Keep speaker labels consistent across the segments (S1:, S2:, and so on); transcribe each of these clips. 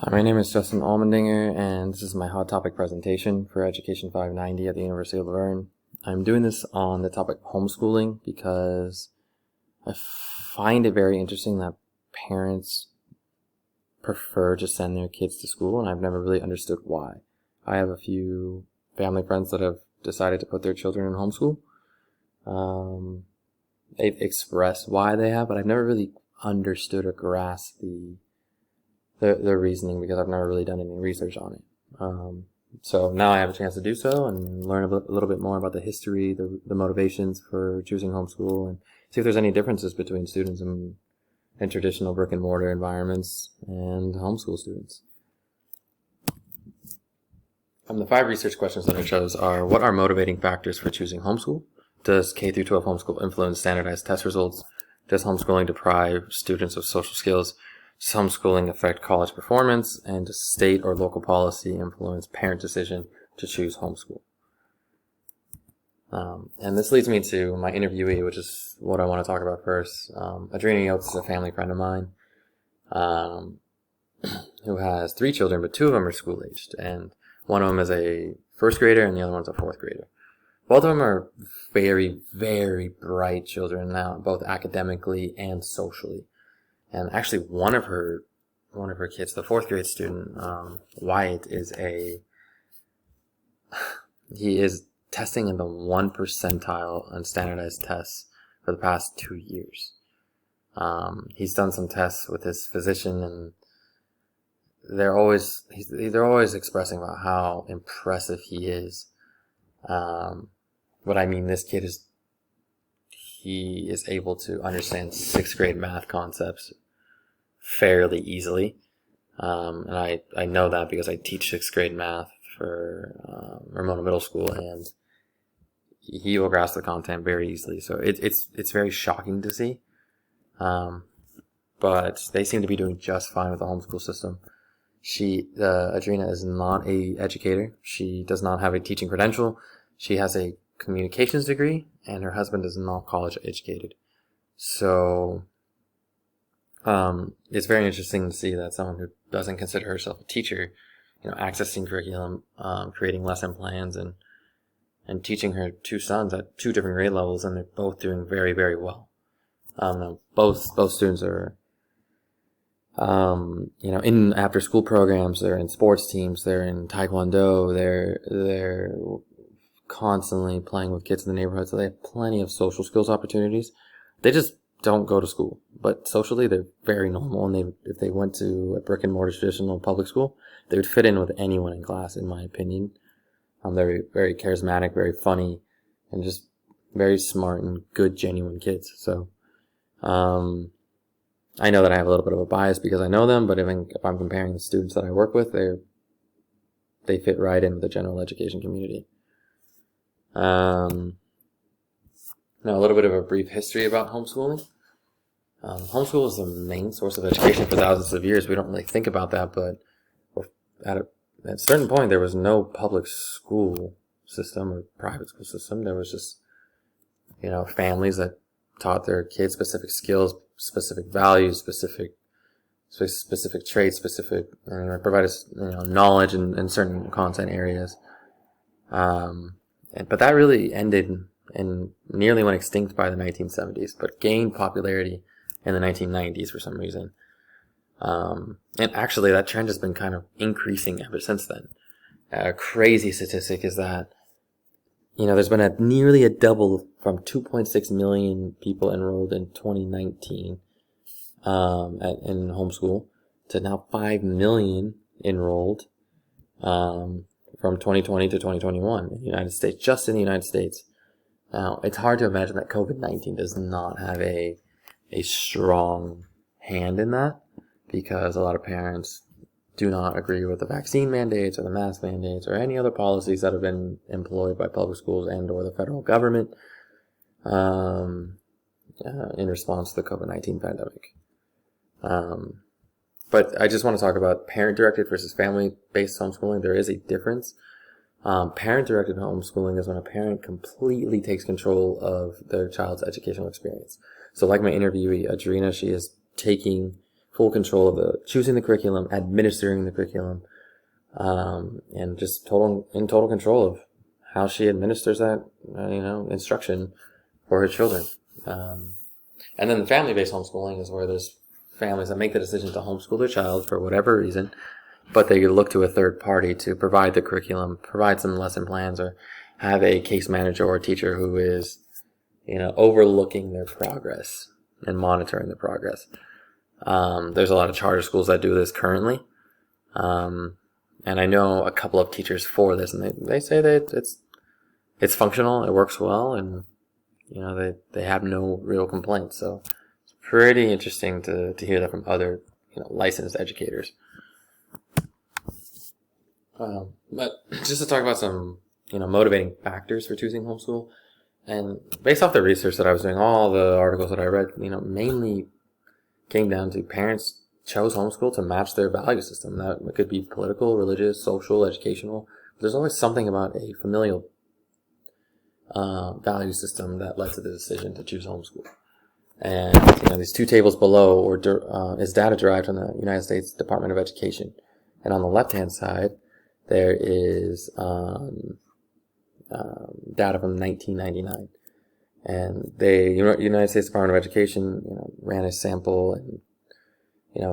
S1: My name is Justin Almendinger, and this is my hot topic presentation for Education 590 at the University of Laverne. I'm doing this on the topic of homeschooling because I find it very interesting that parents prefer to send their kids to school, and I've never really understood why. I have a few family friends that have decided to put their children in homeschool. They've expressed why they have, but I've never really understood or grasped the reasoning because I've never really done any research on it. So now I have a chance to do so and learn a little bit more about the history, the motivations for choosing homeschool, and see if there's any differences between students in traditional brick and mortar environments and homeschool students. The 5 research questions that I chose are: what are motivating factors for choosing homeschool? Does K through 12 homeschool influence standardized test results? Does homeschooling deprive students of social skills? Does homeschooling affect college performance? And does state or local policy influence parent decision to choose homeschool? And this leads me to my interviewee, which is what I want to talk about first. Adrena Yotes is a family friend of mine who has 3 children, but 2 of them are school-aged. And one of them is a 1st grader and the other one's a 4th grader. Both of them are very, very bright children now, both academically and socially. And actually, one of her kids, the 4th grade student, Wyatt, he is testing in the 1 percentile on standardized tests for the past 2 years. He's done some tests with his physician, and they're always expressing about how impressive he is. What I mean, this kid he is able to understand 6th grade math concepts fairly easily. And I know that because I teach 6th grade math for Ramona Middle School, and he will grasp the content very easily. So it's very shocking to see. But they seem to be doing just fine with the homeschool system. Adrena is not a educator. She does not have a teaching credential. She has a communications degree, and her husband is not college educated. So it's very interesting to see that someone who doesn't consider herself a teacher, accessing curriculum, creating lesson plans, and teaching her 2 sons at 2 different grade levels, and they're both doing very, very well. Both students are in after school programs. They're in sports teams, they're in taekwondo, they're constantly playing with kids in the neighborhood, so they have plenty of social skills opportunities. They just don't go to school, but socially they're very normal, and if they went to a brick and mortar traditional public school, they would fit in with anyone in class, in my opinion. They're very charismatic, very funny, and just very smart and good, genuine kids. So I know that I have a little bit of a bias because I know them, but if I'm comparing the students that I work with, they fit right in with the general education community. Now, a little bit of a brief history about homeschooling. Homeschool is the main source of education for thousands of years. We don't really think about that, but at a certain point, there was no public school system or private school system. There was just, families that taught their kids specific skills, specific values, specific traits, provided knowledge in certain content areas. But that really ended and nearly went extinct by the 1970s, but gained popularity in the 1990s for some reason. And actually, that trend has been kind of increasing ever since then. A crazy statistic is that, there's been nearly a double from 2.6 million people enrolled in 2019 in homeschool to now 5 million enrolled from 2020 to 2021 in the United States, just in the United States. Now, it's hard to imagine that COVID-19 does not have a strong hand in that, because a lot of parents do not agree with the vaccine mandates or the mask mandates or any other policies that have been employed by public schools and or the federal government in response to the COVID-19 pandemic. But I just want to talk about parent-directed versus family-based homeschooling. There is a difference. Parent-directed homeschooling is when a parent completely takes control of their child's educational experience. So like my interviewee, Adrena, she is taking full control of the choosing the curriculum, administering the curriculum, and just in total control of how she administers that, instruction for her children. And then the family-based homeschooling is where there's families that make the decision to homeschool their child for whatever reason, but they look to a third party to provide the curriculum, provide some lesson plans, or have a case manager or teacher who is, overlooking their progress and monitoring the progress. There's a lot of charter schools that do this currently. And I know a couple of teachers for this, and they say that it's functional, it works well, and they have no real complaints. So it's pretty interesting to hear that from other licensed educators. But just to talk about some motivating factors for choosing homeschool, and based off the research that I was doing, all the articles that I read, mainly came down to parents chose homeschool to match their value system. That it could be political, religious, social, educational. But there's always something about a familial value system that led to the decision to choose homeschool. And these two tables below is data derived from the United States Department of Education. And on the left-hand side, there is data from 1999. And the United States Department of Education ran a sample and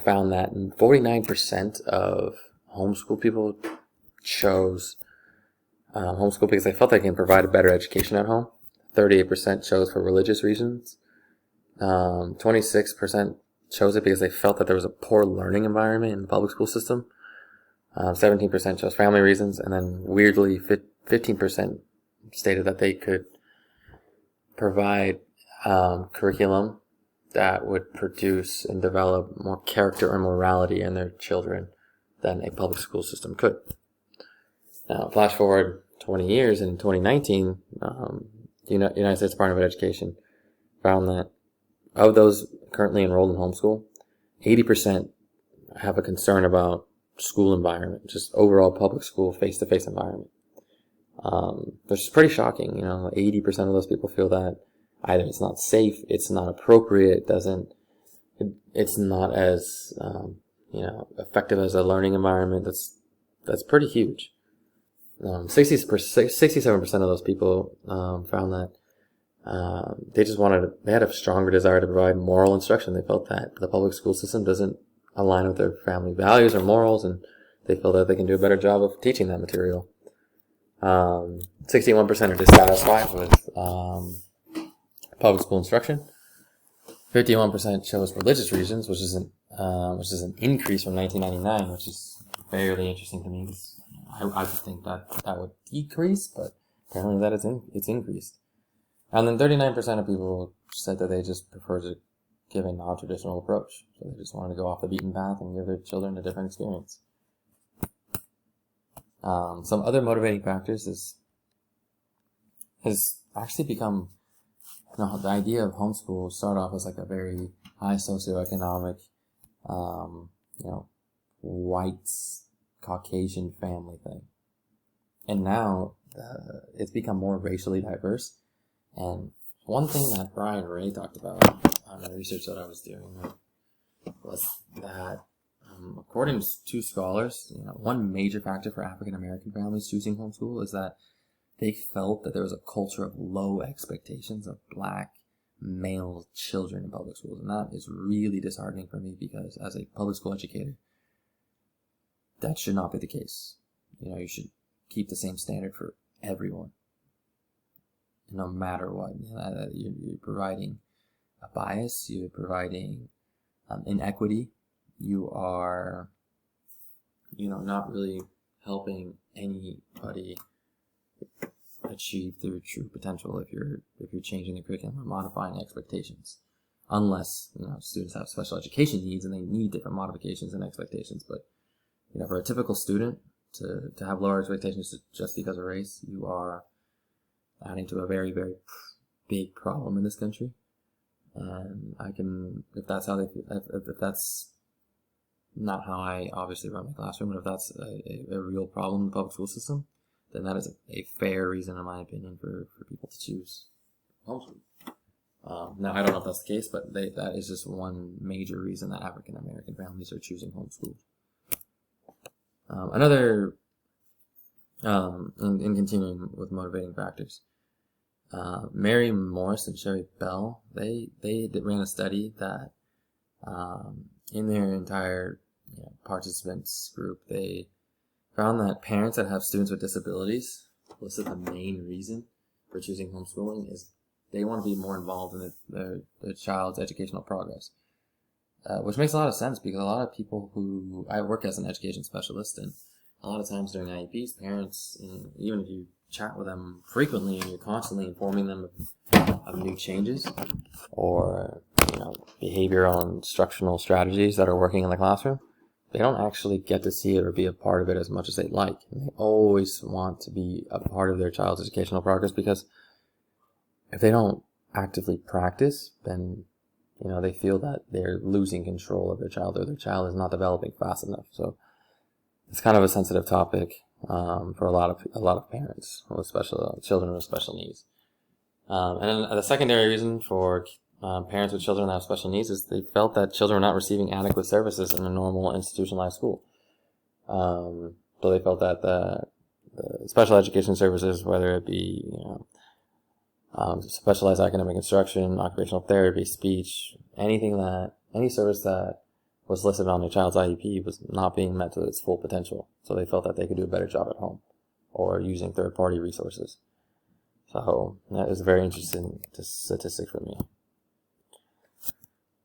S1: found that 49% of homeschool people chose homeschool because they felt they can provide a better education at home. 38% chose for religious reasons. 26% chose it because they felt that there was a poor learning environment in the public school system. 17% chose family reasons, and then weirdly 15% stated that they could provide curriculum that would produce and develop more character or morality in their children than a public school system could. Now, flash forward 20 years, and in 2019, the United States Department of Education found that of those currently enrolled in homeschool, 80% have a concern about school environment, just overall public school face-to-face environment. Which is pretty shocking. 80% of those people feel that either it's not safe, it's not appropriate, it's not as effective as a learning environment. That's pretty huge. 67% of those people found that they had a stronger desire to provide moral instruction. They felt that the public school system doesn't align with their family values or morals, and they feel that they can do a better job of teaching that material. 61% are dissatisfied with public school instruction. 51% chose religious reasons, which is an increase from 1999, which is fairly interesting to me. I would think that would decrease, but apparently it's increased. And then 39% of people said that they just prefer to give a non-traditional approach. So they just wanted to go off the beaten path and give their children a different experience. Some other motivating factors has actually become, the idea of homeschool started off as like a very high socioeconomic, white Caucasian family thing. And now it's become more racially diverse. And one thing that Brian Ray talked about on the research that I was doing was that according to two scholars, one major factor for African American families choosing homeschool is that they felt that there was a culture of low expectations of black male children in public schools. And that is really disheartening for me because as a public school educator, that should not be the case. You should keep the same standard for everyone, no matter what. You're providing a bias, you're providing inequity, you are, not really helping anybody achieve their true potential if you're changing the curriculum or modifying expectations, unless students have special education needs and they need different modifications and expectations. But for a typical student to have lower expectations just because of race, you are adding to a very, very big problem in this country. And if that's how if that's not how I obviously run my classroom, but if that's a real problem in the public school system, then that is a fair reason, in my opinion, for people to choose homeschool. Now, I don't know if that's the case, but that is just one major reason that African American families are choosing homeschool. In continuing with motivating factors, Mary Morse and Sherry Bell, they ran a study that in their entire participants group, they found that parents that have students with disabilities listed the main reason for choosing homeschooling is they want to be more involved in their child's educational progress, which makes a lot of sense because a lot of people who I work as an education specialist, and a lot of times during IEPs, parents, even if you chat with them frequently and you're constantly informing them of new changes or behavioral and instructional strategies that are working in the classroom, they don't actually get to see it or be a part of it as much as they'd like. And they always want to be a part of their child's educational progress because if they don't actively practice, then they feel that they're losing control of their child or their child is not developing fast enough. So it's kind of a sensitive topic for a lot of parents with children with special needs. And then the secondary reason for parents with children that have special needs is they felt that children were not receiving adequate services in a normal institutionalized school. So they felt that the special education services, whether it be specialized academic instruction, occupational therapy, speech, any service that was listed on their child's IEP was not being met to its full potential. So they felt that they could do a better job at home or using third-party resources. So that is a very interesting statistic for me.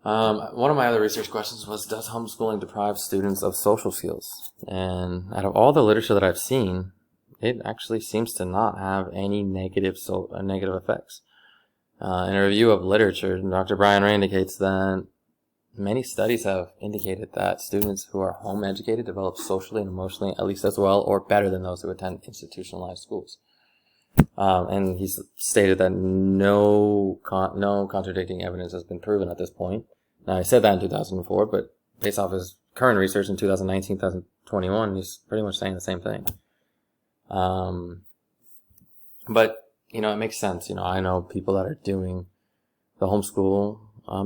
S1: One of my other research questions was, does homeschooling deprive students of social skills? And out of all the literature that I've seen, it actually seems to not have any negative effects. In a review of literature, Dr. Brian Ray indicates that many studies have indicated that students who are home educated develop socially and emotionally at least as well or better than those who attend institutionalized schools. And he's stated that no contradicting evidence has been proven at this point. Now, I said that in 2004, but based off his current research in 2019, 2021, he's pretty much saying the same thing. But, it makes sense. I know people that are doing the homeschool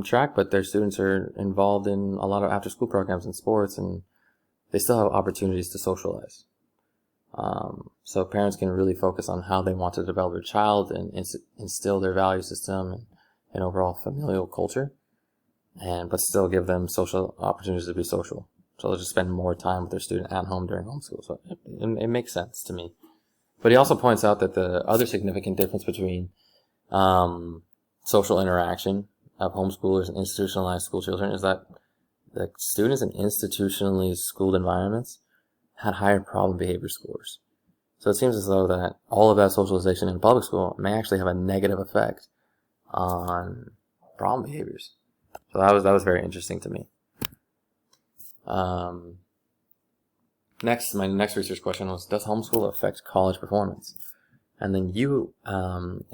S1: track, but their students are involved in a lot of after-school programs and sports, and they still have opportunities to socialize. So parents can really focus on how they want to develop their child and instill their value system and overall familial culture, but still give them social opportunities to be social. So they'll just spend more time with their student at home during homeschool. So it makes sense to me. But he also points out that the other significant difference between social interaction of homeschoolers and institutionalized school children is that the students in institutionally schooled environments had higher problem behavior scores. So it seems as though that all of that socialization in public school may actually have a negative effect on problem behaviors. So that was very interesting to me. My next research question was, does homeschool affect college performance? And then you and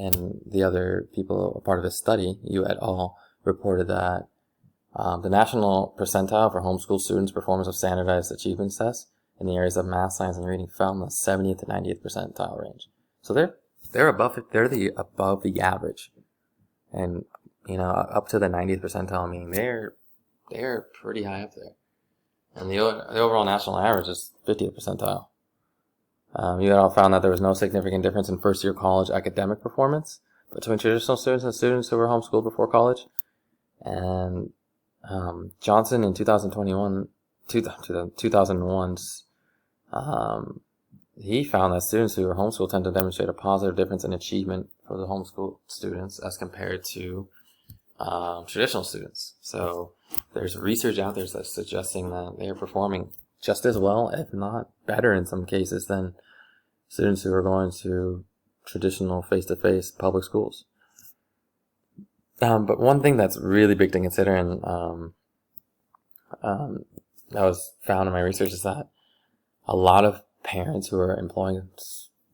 S1: the other people a part of this study, you et al., reported that the national percentile for homeschool students' performance of standardized achievement tests in the areas of math, science, and reading fell in the 70th to 90th percentile range. So they're above the average, and up to the 90th percentile, meaning they're pretty high up there. And the overall national average is 50th percentile. You all found that there was no significant difference in first-year college academic performance between traditional students and students who were homeschooled before college. And Johnson in 2001, he found that students who were homeschooled tend to demonstrate a positive difference in achievement for the homeschooled students as compared to traditional students. So there's research out there that's suggesting that they're performing just as well, if not better in some cases, than students who are going to traditional face-to-face public schools. But one thing that's really big to consider, and that was found in my research, is that a lot of parents who are employing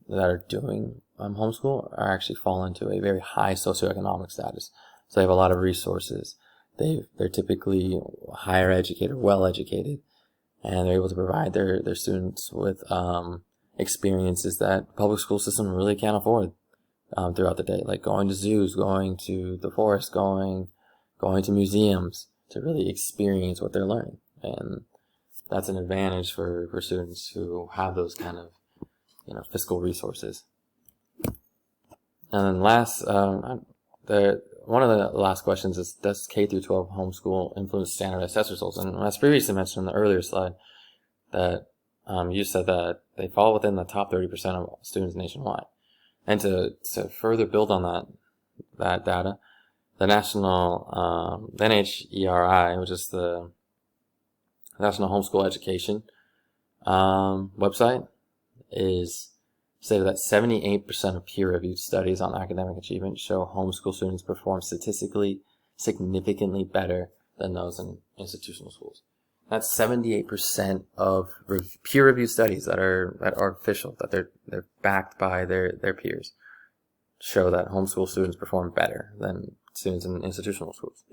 S1: that are doing homeschool are actually fall into a very high socioeconomic status. So they have a lot of resources. They're typically higher educated, well educated, and they're able to provide their students with experiences that the public school system really can't afford. throughout the day, like going to zoos, going to the forest, going to museums to really experience what they're learning. And that's an advantage for students who have those kind of, fiscal resources. And then last, one of the last questions is, does K through 12 homeschool influence standardized test results? And as previously mentioned in the earlier slide, that you said that they fall within the top 30% of students nationwide. And to further build on that data, the national the NHERI, which is the National Homeschool Education website, is stated that 78% of peer-reviewed studies on academic achievement show homeschool students perform statistically significantly better than those in institutional schools. That's 78% of peer-reviewed studies that are official, that they're backed by their peers, show that homeschool students perform better than students in institutional schools.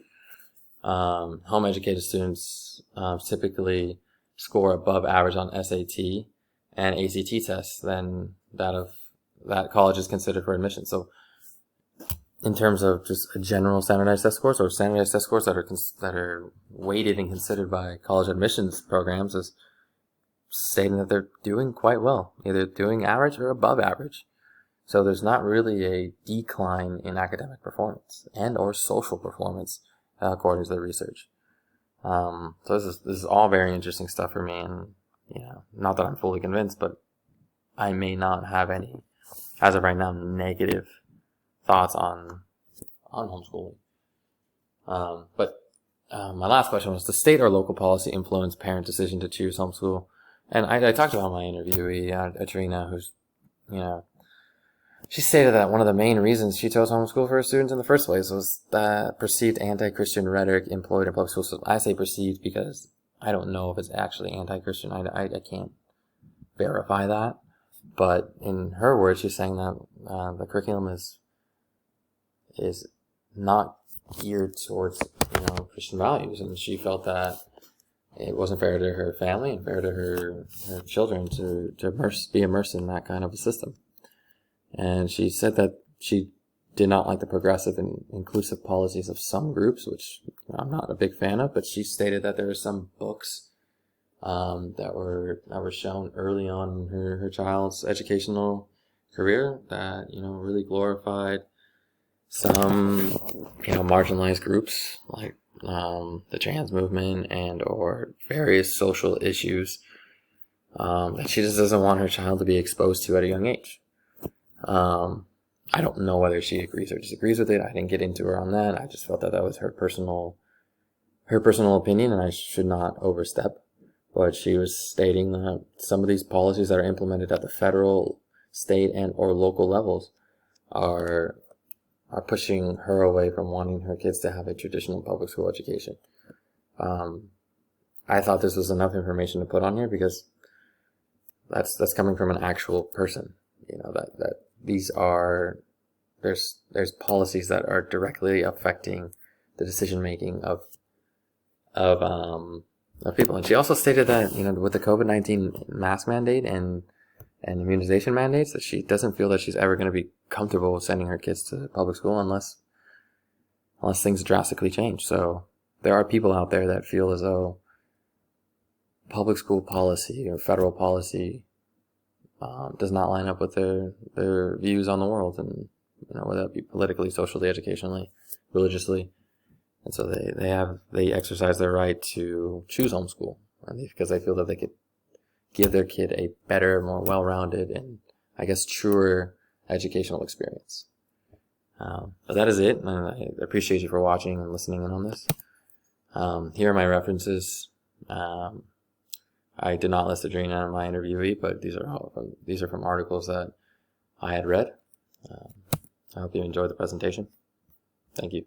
S1: Home-educated students typically score above average on SAT and ACT tests than that college is considered for admission. So, in terms of just a general standardized test scores, or standardized test scores that are weighted and considered by college admissions programs, is stating that they're doing quite well, either doing average or above average. So there's not really a decline in academic performance and or social performance, according to the research. So this is all very interesting stuff for me, and not that I'm fully convinced, but I may not have any, as of right now, negative thoughts on homeschooling. But my last question was, does state or local policy influence parent decision to choose homeschool? And I talked about my interviewee, Adrina, who's, she stated that one of the main reasons she chose homeschool for her students in the first place was that perceived anti-Christian rhetoric employed in public schools. I say perceived because I don't know if it's actually anti-Christian. I can't verify that. But in her words, she's saying that the curriculum is not geared towards Christian values, and she felt that it wasn't fair to her family and fair to her children to be immersed in that kind of a system. And she said that she did not like the progressive and inclusive policies of some groups, which I'm not a big fan of, but she stated that there were some books that were shown early on in her child's educational career that really glorified some marginalized groups like the trans movement and or various social issues that she just doesn't want her child to be exposed to at a young age. I don't know whether she agrees or disagrees with it. I didn't get into her on that. I just felt that was her personal opinion, and I should not overstep. But she was stating that some of these policies that are implemented at the federal, state, and or local levels are pushing her away from wanting her kids to have a traditional public school education. I thought this was enough information to put on here because that's coming from an actual person. That these are there's policies that are directly affecting the decision making of people. And she also stated that with the COVID-19 mask mandate and immunization mandates, that she doesn't feel that she's ever going to be comfortable sending her kids to public school unless things drastically change. So there are people out there that feel as though public school policy or federal policy does not line up with their views on the world, and whether that be politically, socially, educationally, religiously. And so they exercise their right to choose homeschool, because they feel that they could give their kid a better, more well-rounded, and I guess truer educational experience. But that is it, and I appreciate you for watching and listening in on this. Here are my references. I did not list Adrina in my interviewee, but these are from articles that I had read. I hope you enjoyed the presentation. Thank you.